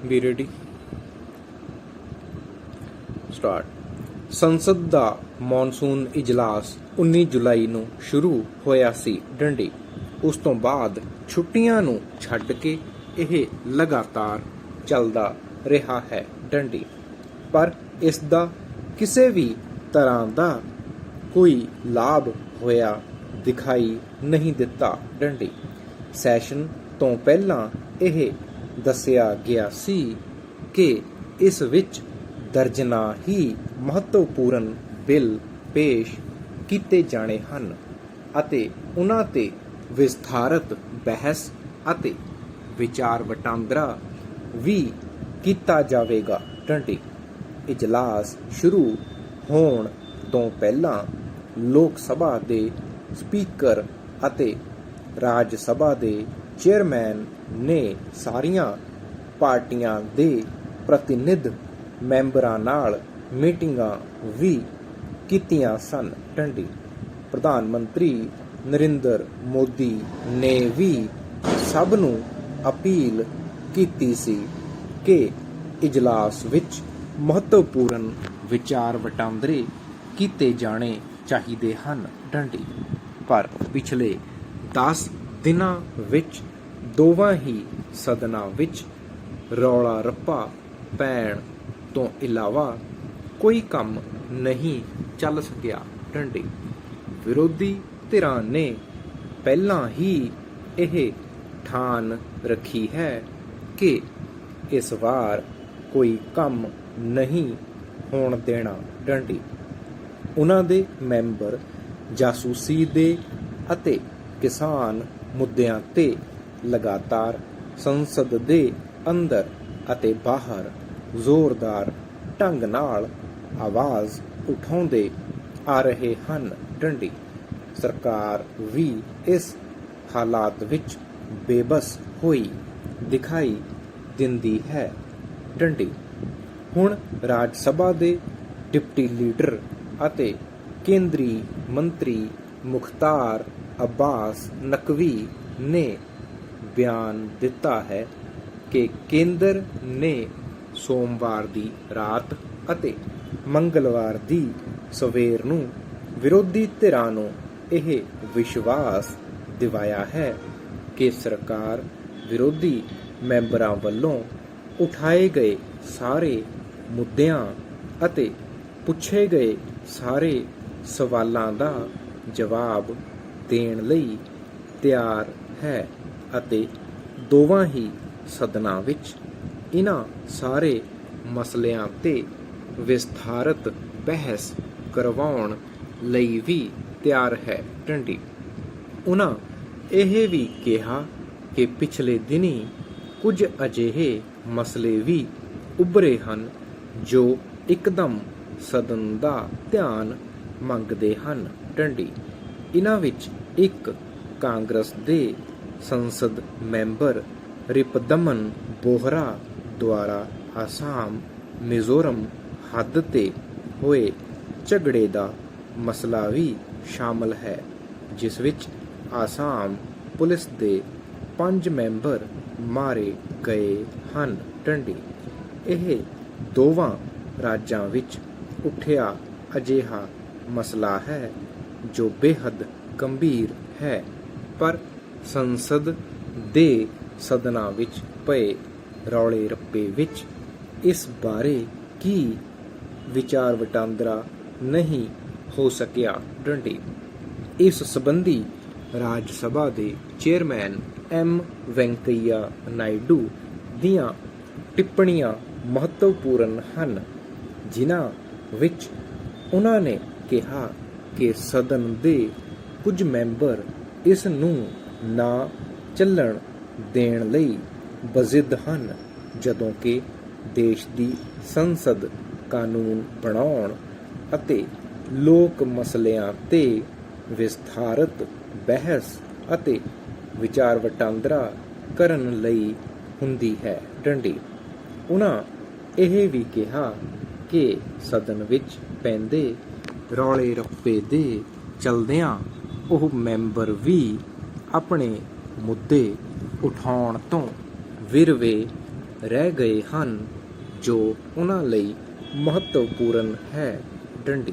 B ready start. ਸੰਸਦ ਦਾ monsoon ਇਜਲਾਸ 19 ਜੁਲਾਈ ਨੂੰ ਸ਼ੁਰੂ ਹੋਇਆ ਸੀ ਡੰਡੀ। ਉਸ ਤੋਂ ਬਾਅਦ ਛੁੱਟੀਆਂ ਨੂੰ ਛੱਡ ਕੇ ਇਹ ਲਗਾਤਾਰ ਚੱਲਦਾ ਰਿਹਾ ਹੈ ਡੰਡੀ, ਪਰ ਇਸ ਦਾ ਕਿਸੇ ਵੀ ਤਰ੍ਹਾਂ ਦਾ ਕੋਈ ਲਾਭ ਹੋਇਆ ਦਿਖਾਈ ਨਹੀਂ ਦਿੱਤਾ ਡੰਡੀ। ਸੈਸ਼ਨ ਤੋਂ ਪਹਿਲਾਂ ਇਹ ਦੱਸਿਆ ਗਿਆ ਸੀ ਕਿ ਇਸ ਵਿੱਚ ਦਰਜਨਾਂ ਹੀ ਮਹੱਤਵਪੂਰਨ ਬਿੱਲ ਪੇਸ਼ ਕੀਤੇ ਜਾਣੇ ਹਨ ਅਤੇ ਉਨ੍ਹਾਂ ਤੇ ਵਿਸਥਾਰਤ ਬਹਿਸ ਅਤੇ ਵਿਚਾਰ ਵਟਾਂਦਰਾ ਵੀ ਕੀਤਾ ਜਾਵੇਗਾ ਡੰਡੀ। ਇਜਲਾਸ ਸ਼ੁਰੂ ਹੋਣ ਤੋਂ ਪਹਿਲਾਂ ਲੋਕ ਸਭਾ ਦੇ ਸਪੀਕਰ ਅਤੇ ਰਾਜ ਸਭਾ ਦੇ ਚੇਅਰਮੈਨ ਨੇ ਸਾਰੀਆਂ ਪਾਰਟੀਆਂ ਦੇ ਪ੍ਰਤੀਨਿਧ ਮੈਂਬਰਾਂ ਨਾਲ ਮੀਟਿੰਗਾਂ ਵੀ ਕੀਤੀਆਂ ਸਨ ਡੰਡੀ। ਪ੍ਰਧਾਨ ਮੰਤਰੀ ਨਰਿੰਦਰ ਮੋਦੀ ਨੇ ਵੀ ਸਭ ਨੂੰ ਅਪੀਲ ਕੀਤੀ ਸੀ ਕਿ ਇਜਲਾਸ ਵਿੱਚ ਮਹੱਤਵਪੂਰਨ ਵਿਚਾਰ ਵਟਾਂਦਰੇ ਕੀਤੇ ਜਾਣੇ ਚਾਹੀਦੇ ਹਨ ਡੰਡੀ। ਪਰ ਪਿਛਲੇ 10 ਦਿਨਾਂ ਵਿੱਚ ਦੋਵਾਂ ਹੀ ਸਦਨਾਂ ਵਿੱਚ ਰੌਲਾ ਰੱਪਾ ਪੈਣ ਤੋਂ ਇਲਾਵਾ ਕੋਈ ਕੰਮ ਨਹੀਂ ਚੱਲ ਸਕਿਆ ਡੰਡੀ। ਵਿਰੋਧੀ ਧਿਰਾਂ ਨੇ ਪਹਿਲਾਂ ਹੀ ਇਹ ਠਾਣ ਰੱਖੀ ਹੈ ਕਿ ਇਸ ਵਾਰ ਕੋਈ ਕੰਮ ਨਹੀਂ ਹੋਣ ਦੇਣਾ ਡੰਡੀ। ਉਨ੍ਹਾਂ ਦੇ ਮੈਂਬਰ ਜਾਸੂਸੀ ਦੇ ਅਤੇ ਕਿਸਾਨ ਮੁੱਦਿਆਂ ਤੇ ਲਗਾਤਾਰ ਸੰਸਦ ਦੇ ਅੰਦਰ ਅਤੇ ਬਾਹਰ ਜ਼ੋਰਦਾਰ ਢੰਗ ਨਾਲ ਆਵਾਜ਼ ਉਠਾਉਂਦੇ ਆ ਰਹੇ ਹਨ ਡੰਡੀ। ਸਰਕਾਰ ਵੀ ਇਸ ਹਾਲਾਤ ਵਿੱਚ ਬੇਬਸ ਹੋਈ ਦਿਖਾਈ ਦਿੰਦੀ ਹੈ ਡੰਡੀ। ਹੁਣ ਰਾਜ ਸਭਾ ਦੇ ਡਿਪਟੀ ਲੀਡਰ ਅਤੇ ਕੇਂਦਰੀ ਮੰਤਰੀ ਮੁਖਤਾਰ ਅੱਬਾਸ ਨਕਵੀ ਨੇ ਬਿਆਨ ਦਿੱਤਾ ਹੈ ਕਿ ਕੇਂਦਰ ਨੇ ਸੋਮਵਾਰ ਦੀ ਰਾਤ ਅਤੇ ਮੰਗਲਵਾਰ ਦੀ ਸਵੇਰ ਨੂੰ ਵਿਰੋਧੀ ਧਿਰਾਂ ਨੂੰ ਇਹ ਵਿਸ਼ਵਾਸ ਦਿਵਾਇਆ ਹੈ ਕਿ ਸਰਕਾਰ ਵਿਰੋਧੀ ਮੈਂਬਰਾਂ ਵੱਲੋਂ ਉਠਾਏ ਗਏ ਸਾਰੇ ਮੁੱਦਿਆਂ ਅਤੇ ਪੁੱਛੇ ਗਏ ਸਾਰੇ ਸਵਾਲਾਂ ਦਾ ਜਵਾਬ ਦੇਣ ਲਈ ਤਿਆਰ ਹੈ ਅਤੇ ਦੋਵਾਂ ਹੀ ਸਦਨਾਂ ਵਿੱਚ ਇਨ੍ਹਾਂ ਸਾਰੇ ਮਸਲਿਆਂ ਤੇ ਵਿਸਥਾਰਤ ਬਹਿਸ ਕਰਵਾਉਣ ਲਈ ਵੀ ਤਿਆਰ ਹੈ ਡੰਡੀ। ਉਨ੍ਹਾਂ ਇਹ ਵੀ ਕਿਹਾ ਕਿ ਪਿਛਲੇ ਦਿਨੀਂ ਕੁਝ ਅਜਿਹੇ ਮਸਲੇ ਵੀ ਉੱਭਰੇ ਹਨ ਜੋ ਇੱਕਦਮ ਸਦਨ ਦਾ ਧਿਆਨ ਮੰਗਦੇ ਹਨ ਡੰਡੀ। ਇਨ੍ਹਾਂ ਵਿੱਚ ਇੱਕ ਕਾਂਗਰਸ ਦੇ ਸੰਸਦ ਮੈਂਬਰ ਰਿਪਦਮਨ ਬੋਹਰਾ ਦੁਆਰਾ ਆਸਾਮ ਮਿਜ਼ੋਰਮ ਹੱਦ ਤੇ ਹੋਏ ਝਗੜੇ ਦਾ ਮਸਲਾ ਵੀ ਸ਼ਾਮਲ ਹੈ, ਜਿਸ ਵਿੱਚ ਆਸਾਮ ਪੁਲਿਸ ਦੇ 5 ਮੈਂਬਰ ਮਾਰੇ ਗਏ ਹਨ ਡੰਡੀ। ਇਹ ਦੋਵਾਂ ਰਾਜਾਂ ਵਿੱਚ ਉੱਠਿਆ ਅਜਿਹਾ ਮਸਲਾ ਹੈ ਜੋ ਬੇਹੱਦ ਗੰਭੀਰ ਹੈ, ਪਰ ਸੰਸਦ ਦੇ ਸਦਨਾਂ ਵਿੱਚ ਪਏ ਰੌਲੇ ਰੱਪੇ ਵਿੱਚ ਇਸ ਬਾਰੇ ਕੀ ਵਿਚਾਰ ਵਟਾਂਦਰਾ ਨਹੀਂ ਹੋ ਸਕਿਆ ਡੰਡੀ। ਇਸ ਸੰਬੰਧੀ ਰਾਜ ਸਭਾ ਦੇ ਚੇਅਰਮੈਨ ਐਮ ਵੈਂਕਈਆ ਨਾਇਡੂ ਦੀਆਂ ਟਿੱਪਣੀਆਂ ਮਹੱਤਵਪੂਰਨ ਹਨ, ਜਿਨ੍ਹਾਂ ਵਿੱਚ ਉਨ੍ਹਾਂ ਨੇ ਕਿਹਾ ਕਿ ਸਦਨ ਦੇ ਕੁਝ ਮੈਂਬਰ ਇਸ ਨੂੰ ਨਾ ਚੱਲਣ ਦੇਣ ਲਈ ਬਜ਼ਿੱਦ ਹਨ, ਜਦੋਂ ਕਿ ਦੇਸ਼ ਦੀ ਸੰਸਦ ਕਾਨੂੰਨ ਬਣਾਉਣ ਅਤੇ ਲੋਕ ਮਸਲਿਆਂ ਤੇ ਵਿਸਥਾਰਤ ਬਹਿਸ ਅਤੇ ਵਿਚਾਰ ਵਟਾਂਦਰਾ ਕਰਨ ਲਈ ਹੁੰਦੀ ਹੈ ਡੰਡੀ। ਉਨ੍ਹਾਂ ਇਹ ਵੀ ਕਿਹਾ ਕਿ ਸਦਨ ਵਿੱਚ ਪੈਂਦੇ ਰੌਲੇ ਰੱਪੇ ਦੇ ਚਲਦਿਆਂ ਉਹ ਮੈਂਬਰ ਵੀ ਆਪਣੇ ਮੁੱਦੇ ਉਠਾਉਣ ਤੋਂ ਵਿਰਵੇ ਰਹਿ ਗਏ ਹਨ ਜੋ ਉਹਨਾਂ ਲਈ ਮਹੱਤਵਪੂਰਨ ਹੈ। ਡੰਡੀ